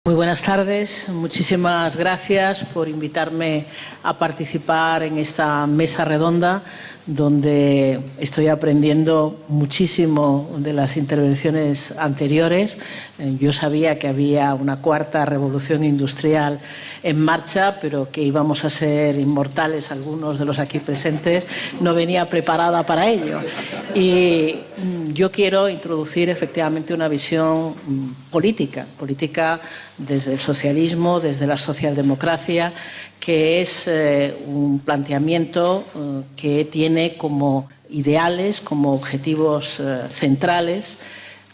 Muy buenas tardes. Muchísimas gracias por invitarme a participar en esta mesa redonda donde estoy aprendiendo muchísimo de las intervenciones anteriores. Yo sabía que había una cuarta revolución industrial en marcha, pero que íbamos a ser inmortales algunos de los aquí presentes. No venía preparada para ello. Y yo quiero introducir efectivamente una visión política desde el socialismo, desde la socialdemocracia, que es un planteamiento que tiene como ideales, como objetivos centrales,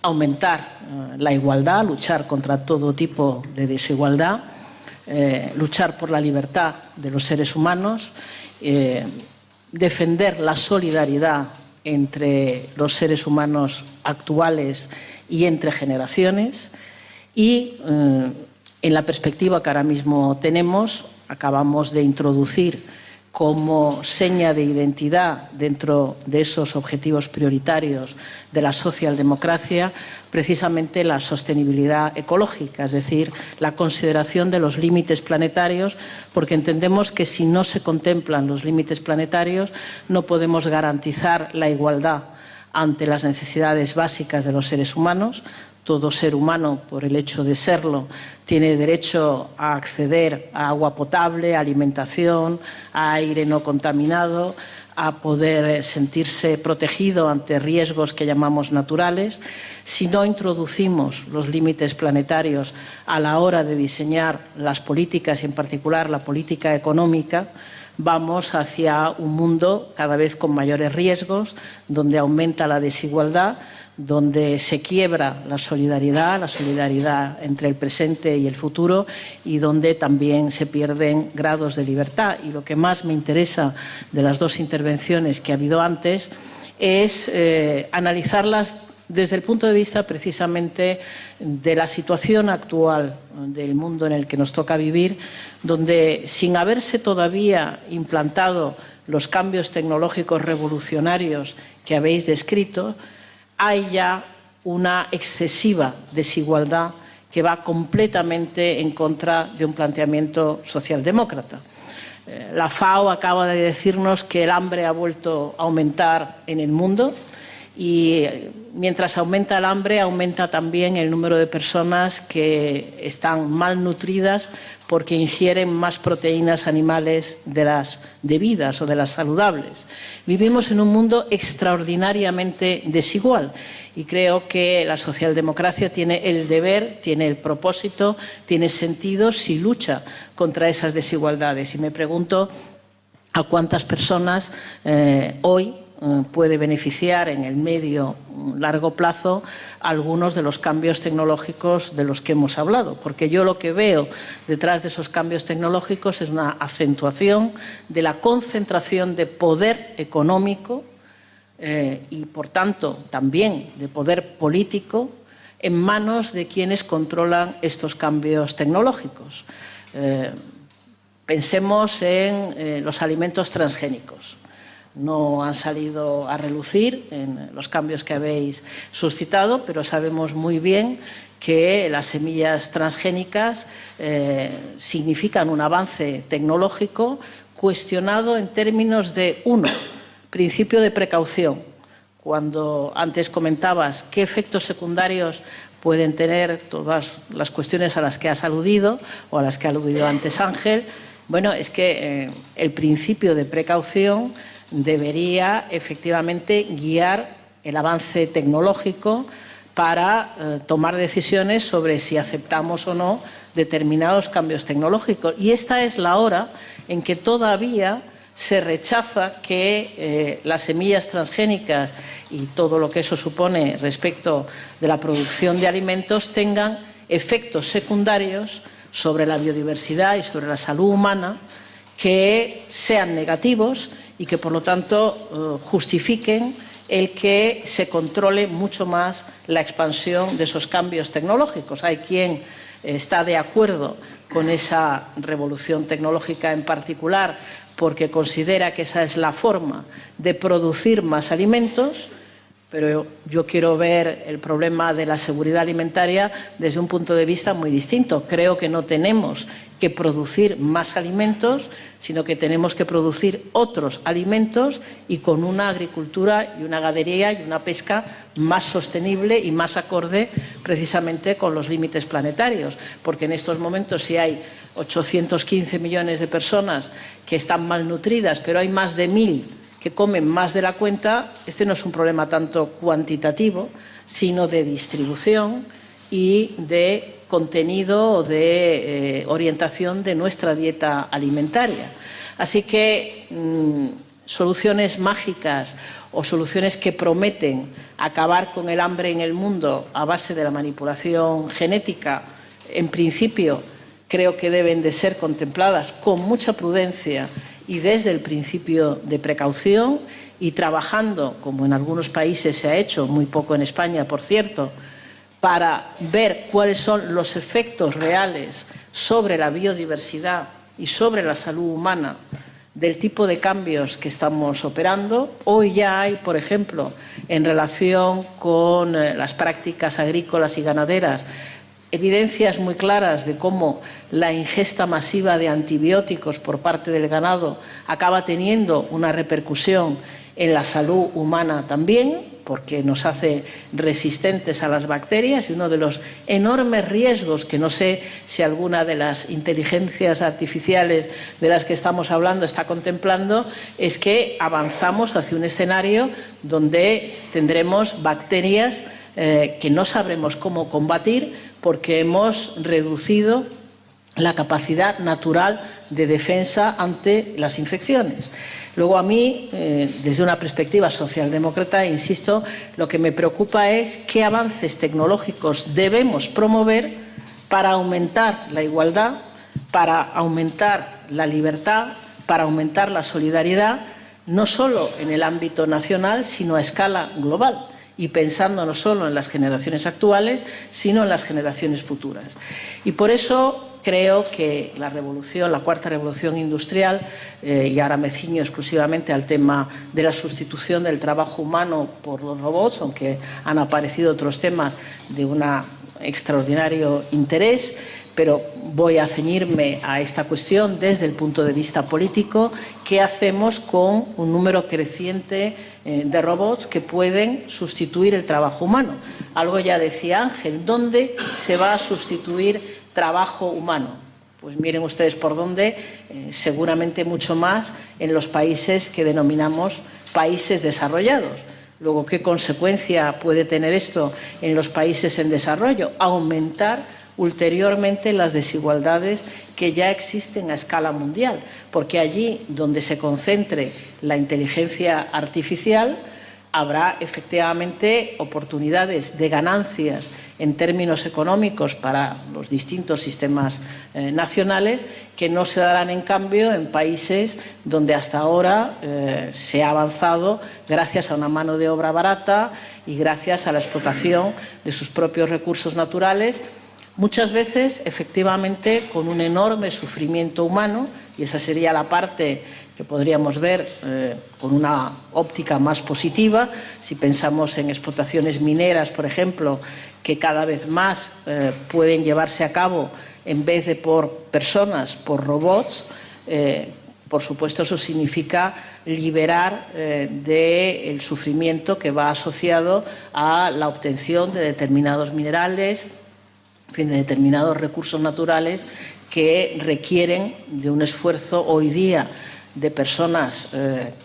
aumentar la igualdad, luchar contra todo tipo de desigualdad, luchar por la libertad de los seres humanos, defender la solidaridad entre los seres humanos actuales y entre generaciones y en la perspectiva que ahora mismo tenemos, acabamos de introducir como seña de identidad dentro de esos objetivos prioritarios de la socialdemocracia precisamente la sostenibilidad ecológica, es decir, la consideración de los límites planetarios, porque entendemos que si no se contemplan los límites planetarios no podemos garantizar la igualdad ante las necesidades básicas de los seres humanos. Todo ser humano, por el hecho de serlo, tiene derecho a acceder a agua potable, a alimentación, a aire no contaminado, a poder sentirse protegido ante riesgos que llamamos naturales. Si no introducimos los límites planetarios a la hora de diseñar las políticas, y en particular la política económica, vamos hacia un mundo cada vez con mayores riesgos, donde aumenta la desigualdad, donde se quiebra la solidaridad entre el presente y el futuro y donde también se pierden grados de libertad. Y lo que más me interesa de las dos intervenciones que ha habido antes es analizarlas desde el punto de vista precisamente de la situación actual del mundo en el que nos toca vivir, donde sin haberse todavía implantado los cambios tecnológicos revolucionarios que habéis descrito, hay ya una excesiva desigualdad que va completamente en contra de un planteamiento socialdemócrata. La FAO acaba de decirnos que el hambre ha vuelto a aumentar en el mundo y mientras aumenta el hambre aumenta también el número de personas que están malnutridas porque ingieren más proteínas animales de las debidas o de las saludables. Vivimos en un mundo extraordinariamente desigual y creo que la socialdemocracia tiene el deber, tiene el propósito, tiene sentido si lucha contra esas desigualdades. Y me pregunto a cuántas personas hoy puede beneficiar en el medio largo plazo algunos de los cambios tecnológicos de los que hemos hablado, porque yo lo que veo detrás de esos cambios tecnológicos es una acentuación de la concentración de poder económico y, por tanto, también de poder político en manos de quienes controlan estos cambios tecnológicos. Pensemos en los alimentos transgénicos. No han salido a relucir en los cambios que habéis suscitado, pero sabemos muy bien que las semillas transgénicas significan un avance tecnológico cuestionado en términos de, uno, principio de precaución. Cuando antes comentabas qué efectos secundarios pueden tener todas las cuestiones a las que has aludido o a las que ha aludido antes Ángel, bueno, es que el principio de precaución debería efectivamente guiar el avance tecnológico para tomar decisiones sobre si aceptamos o no determinados cambios tecnológicos. Y esta es la hora en que todavía se rechaza que las semillas transgénicas y todo lo que eso supone respecto de la producción de alimentos tengan efectos secundarios sobre la biodiversidad y sobre la salud humana que sean negativos y que, por lo tanto, justifiquen el que se controle mucho más la expansión de esos cambios tecnológicos. Hay quien está de acuerdo con esa revolución tecnológica en particular porque considera que esa es la forma de producir más alimentos, pero yo quiero ver el problema de la seguridad alimentaria desde un punto de vista muy distinto. Creo que no tenemos que producir más alimentos, sino que tenemos que producir otros alimentos y con una agricultura y una ganadería y una pesca más sostenible y más acorde precisamente con los límites planetarios. Porque en estos momentos, si hay 815 millones de personas que están malnutridas, pero hay más de 1000 que comen más de la cuenta, este no es un problema tanto cuantitativo, sino de distribución y de contenido o de orientación de nuestra dieta alimentaria. Así que soluciones mágicas o soluciones que prometen acabar con el hambre en el mundo a base de la manipulación genética, en principio creo que deben de ser contempladas con mucha prudencia y desde el principio de precaución y trabajando, como en algunos países se ha hecho, muy poco en España, por cierto, para ver cuáles son los efectos reales sobre la biodiversidad y sobre la salud humana del tipo de cambios que estamos operando. Hoy ya hay, por ejemplo, en relación con las prácticas agrícolas y ganaderas, evidencias muy claras de cómo la ingesta masiva de antibióticos por parte del ganado acaba teniendo una repercusión en la salud humana también, porque nos hace resistentes a las bacterias, y uno de los enormes riesgos que no sé si alguna de las inteligencias artificiales de las que estamos hablando está contemplando, es que avanzamos hacia un escenario donde tendremos bacterias que no sabremos cómo combatir porque hemos reducido la capacidad natural de defensa ante las infecciones. Luego, a mí, desde una perspectiva socialdemócrata, insisto, lo que me preocupa es qué avances tecnológicos debemos promover para aumentar la igualdad, para aumentar la libertad, para aumentar la solidaridad, no solo en el ámbito nacional, sino a escala global, y pensando no solo en las generaciones actuales, sino en las generaciones futuras. Y por eso creo que la revolución, la cuarta revolución industrial, y ahora me ciño exclusivamente al tema de la sustitución del trabajo humano por los robots, aunque han aparecido otros temas de un extraordinario interés, pero voy a ceñirme a esta cuestión desde el punto de vista político. ¿Qué hacemos con un número creciente de robots que pueden sustituir el trabajo humano? Algo ya decía Ángel, ¿dónde se va a sustituir trabajo humano? Pues miren ustedes por dónde, seguramente mucho más en los países que denominamos países desarrollados. Luego, ¿qué consecuencia puede tener esto en los países en desarrollo? Aumentar ulteriormente las desigualdades que ya existen a escala mundial, porque allí donde se concentre la inteligencia artificial habrá efectivamente oportunidades de ganancias en términos económicos para los distintos sistemas nacionales que no se darán en cambio en países donde hasta ahora se ha avanzado gracias a una mano de obra barata y gracias a la explotación de sus propios recursos naturales, muchas veces efectivamente con un enorme sufrimiento humano, y esa sería la parte que podríamos ver con una óptica más positiva, si pensamos en explotaciones mineras, por ejemplo, que cada vez más pueden llevarse a cabo en vez de por personas, por robots. Por supuesto, eso significa liberar del sufrimiento que va asociado a la obtención de determinados minerales, en fin, de determinados recursos naturales que requieren de un esfuerzo hoy día de personas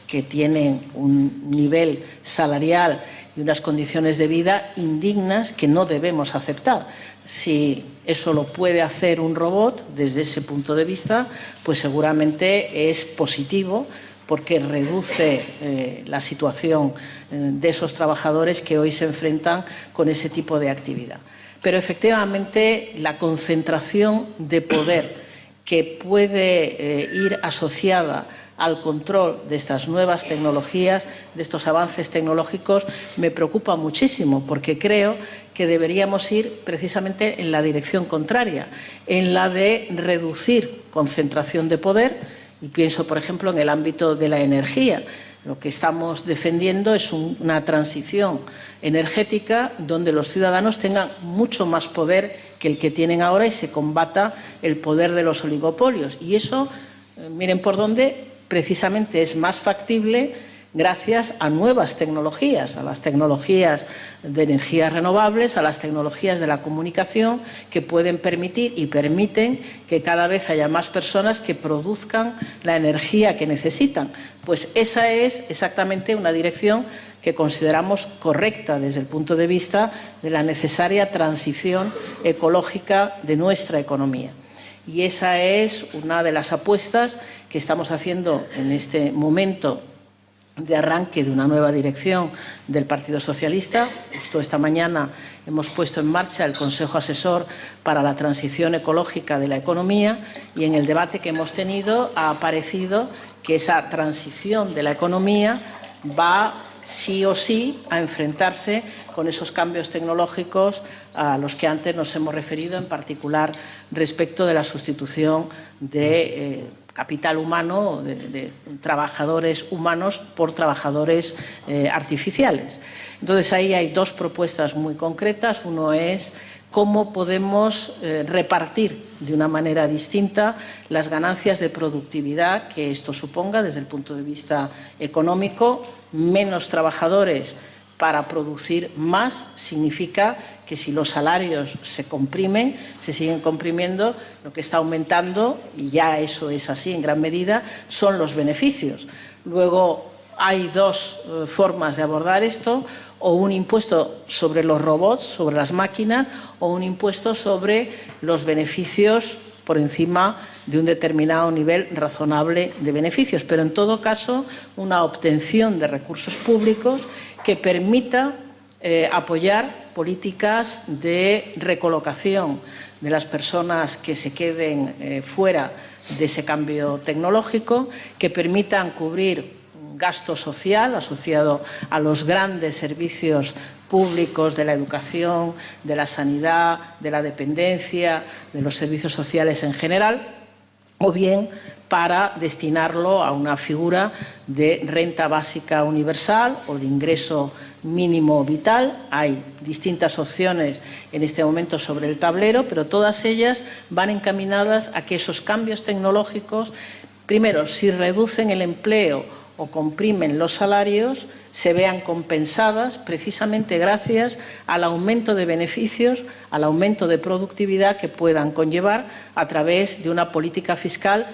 que tienen un nivel salarial y unas condiciones de vida indignas que no debemos aceptar. Si eso lo puede hacer un robot, desde ese punto de vista, pues seguramente es positivo porque reduce la situación de esos trabajadores que hoy se enfrentan con ese tipo de actividad. Pero efectivamente la concentración de poder que puede ir asociada al control de estas nuevas tecnologías, de estos avances tecnológicos, me preocupa muchísimo, porque creo que deberíamos ir precisamente en la dirección contraria, en la de reducir concentración de poder, y pienso, por ejemplo, en el ámbito de la energía. Lo que estamos defendiendo es una transición energética donde los ciudadanos tengan mucho más poder que el que tienen ahora y se combata el poder de los oligopolios. Y eso, miren por dónde, precisamente es más factible gracias a nuevas tecnologías, a las tecnologías de energías renovables, a las tecnologías de la comunicación, que pueden permitir y permiten que cada vez haya más personas que produzcan la energía que necesitan. Pues esa es exactamente una dirección que consideramos correcta desde el punto de vista de la necesaria transición ecológica de nuestra economía. Y esa es una de las apuestas que estamos haciendo en este momento de arranque de una nueva dirección del Partido Socialista. Justo esta mañana hemos puesto en marcha el Consejo Asesor para la Transición Ecológica de la Economía y en el debate que hemos tenido ha aparecido que esa transición de la economía va sí o sí a enfrentarse con esos cambios tecnológicos a los que antes nos hemos referido, en particular respecto de la sustitución de capital humano, de trabajadores humanos por trabajadores artificiales. Entonces, ahí hay dos propuestas muy concretas. Uno es cómo podemos repartir de una manera distinta las ganancias de productividad que esto suponga desde el punto de vista económico. Menos trabajadores para producir más significa que si los salarios se comprimen, se siguen comprimiendo, lo que está aumentando, y ya eso es así en gran medida, son los beneficios. Luego hay dos formas de abordar esto, o un impuesto sobre los robots, sobre las máquinas, o un impuesto sobre los beneficios por encima de un determinado nivel razonable de beneficios, pero en todo caso una obtención de recursos públicos que permita apoyar políticas de recolocación de las personas que se queden fuera de ese cambio tecnológico, que permitan cubrir gasto social asociado a los grandes servicios públicos de la educación, de la sanidad, de la dependencia, de los servicios sociales en general, o bien para destinarlo a una figura de renta básica universal o de ingreso mínimo vital. Hay distintas opciones en este momento sobre el tablero, pero todas ellas van encaminadas a que esos cambios tecnológicos, primero, si reducen el empleo o comprimen los salarios, se vean compensadas precisamente gracias al aumento de beneficios, al aumento de productividad que puedan conllevar a través de una política fiscal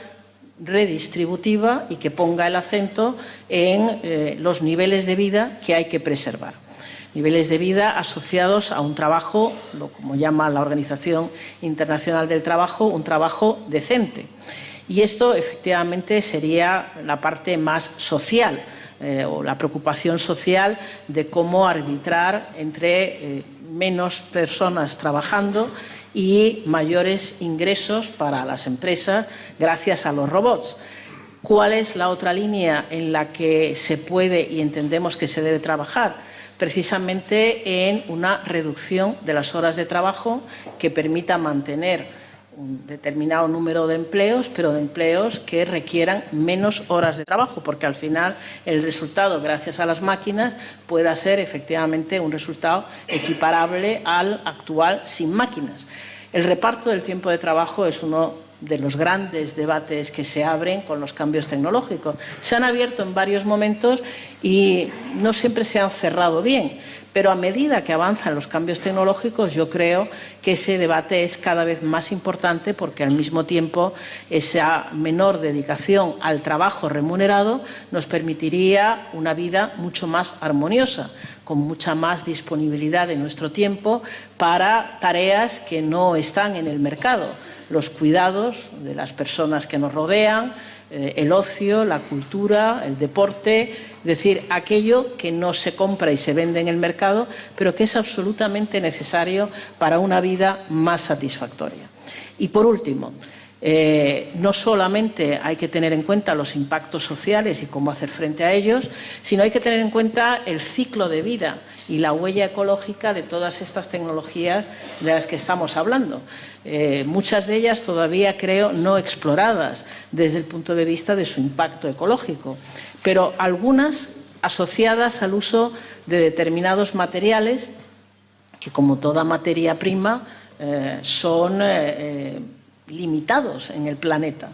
redistributiva y que ponga el acento en los niveles de vida que hay que preservar. Niveles de vida asociados a un trabajo, como llama la Organización Internacional del Trabajo, un trabajo decente. Y esto efectivamente sería la parte más social o la preocupación social de cómo arbitrar entre menos personas trabajando y mayores ingresos para las empresas gracias a los robots. ¿Cuál es la otra línea en la que se puede y entendemos que se debe trabajar? Precisamente en una reducción de las horas de trabajo que permita mantener un determinado número de empleos, pero de empleos que requieran menos horas de trabajo, porque al final el resultado, gracias a las máquinas, pueda ser efectivamente un resultado equiparable al actual sin máquinas. El reparto del tiempo de trabajo es uno de los grandes debates que se abren con los cambios tecnológicos. Se han abierto en varios momentos y no siempre se han cerrado bien. Pero a medida que avanzan los cambios tecnológicos, yo creo que ese debate es cada vez más importante porque al mismo tiempo esa menor dedicación al trabajo remunerado nos permitiría una vida mucho más armoniosa, con mucha más disponibilidad de nuestro tiempo para tareas que no están en el mercado. Los cuidados de las personas que nos rodean, el ocio, la cultura, el deporte, es decir, aquello que no se compra y se vende en el mercado, pero que es absolutamente necesario para una vida más satisfactoria. Y por último, No solamente hay que tener en cuenta los impactos sociales y cómo hacer frente a ellos, sino hay que tener en cuenta el ciclo de vida y la huella ecológica de todas estas tecnologías de las que estamos hablando. Muchas de ellas todavía, creo, no exploradas desde el punto de vista de su impacto ecológico, pero algunas asociadas al uso de determinados materiales que, como toda materia prima, son limitados en el planeta.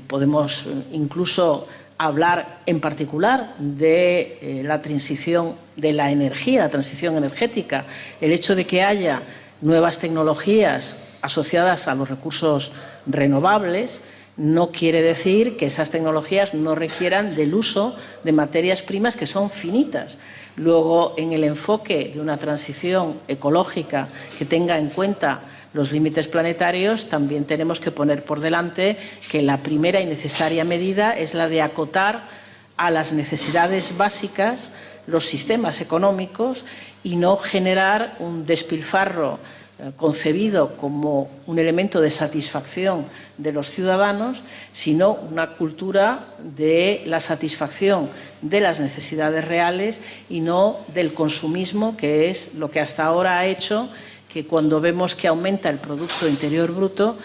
Podemos incluso hablar en particular de la transición de la energía, la transición energética, el hecho de que haya nuevas tecnologías asociadas a los recursos renovables no quiere decir que esas tecnologías no requieran del uso de materias primas que son finitas. Luego, en el enfoque de una transición ecológica que tenga en cuenta los límites planetarios, también tenemos que poner por delante que la primera y necesaria medida es la de acotar a las necesidades básicas los sistemas económicos y no generar un despilfarro concebido como un elemento de satisfacción de los ciudadanos, sino una cultura de la satisfacción de las necesidades reales y no del consumismo, que es lo que hasta ahora ha hecho que cuando vemos que aumenta el Producto Interior Bruto,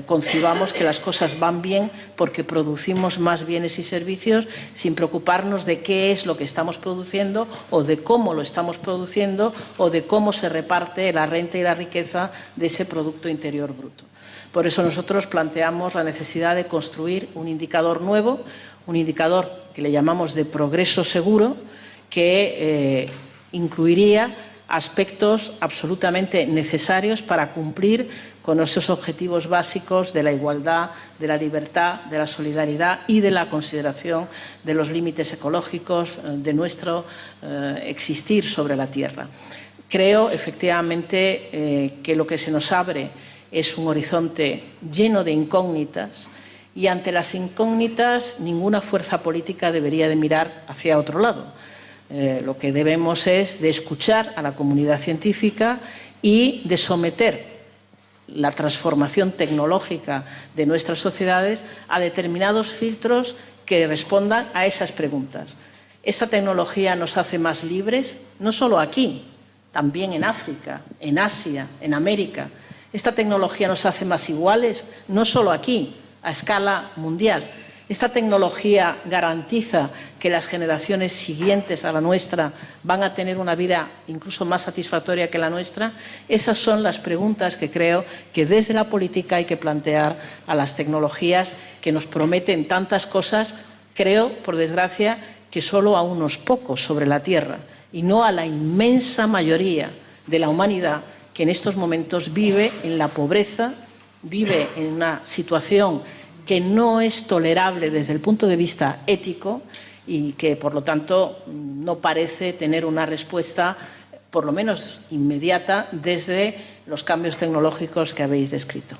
concibamos que las cosas van bien porque producimos más bienes y servicios sin preocuparnos de qué es lo que estamos produciendo o de cómo lo estamos produciendo o de cómo se reparte la renta y la riqueza de ese Producto Interior Bruto. Por eso nosotros planteamos la necesidad de construir un indicador nuevo, un indicador que le llamamos de progreso seguro, que incluiría aspectos absolutamente necesarios para cumplir con esos objetivos básicos de la igualdad, de la libertad, de la solidaridad y de la consideración de los límites ecológicos de nuestro existir sobre la Tierra. Creo, efectivamente, que lo que se nos abre es un horizonte lleno de incógnitas y ante las incógnitas ninguna fuerza política debería de mirar hacia otro lado. Lo que debemos es de escuchar a la comunidad científica y de someter la transformación tecnológica de nuestras sociedades a determinados filtros que respondan a esas preguntas. ¿Esta tecnología nos hace más libres? No solo aquí, también en África, en Asia, en América. ¿Esta tecnología nos hace más iguales? No solo aquí, a escala mundial. ¿Esta tecnología garantiza que las generaciones siguientes a la nuestra van a tener una vida incluso más satisfactoria que la nuestra? Esas son las preguntas que creo que desde la política hay que plantear a las tecnologías que nos prometen tantas cosas, creo, por desgracia, que solo a unos pocos sobre la Tierra y no a la inmensa mayoría de la humanidad que en estos momentos vive en la pobreza, vive en una situación que no es tolerable desde el punto de vista ético y que, por lo tanto, no parece tener una respuesta, por lo menos inmediata, desde los cambios tecnológicos que habéis descrito.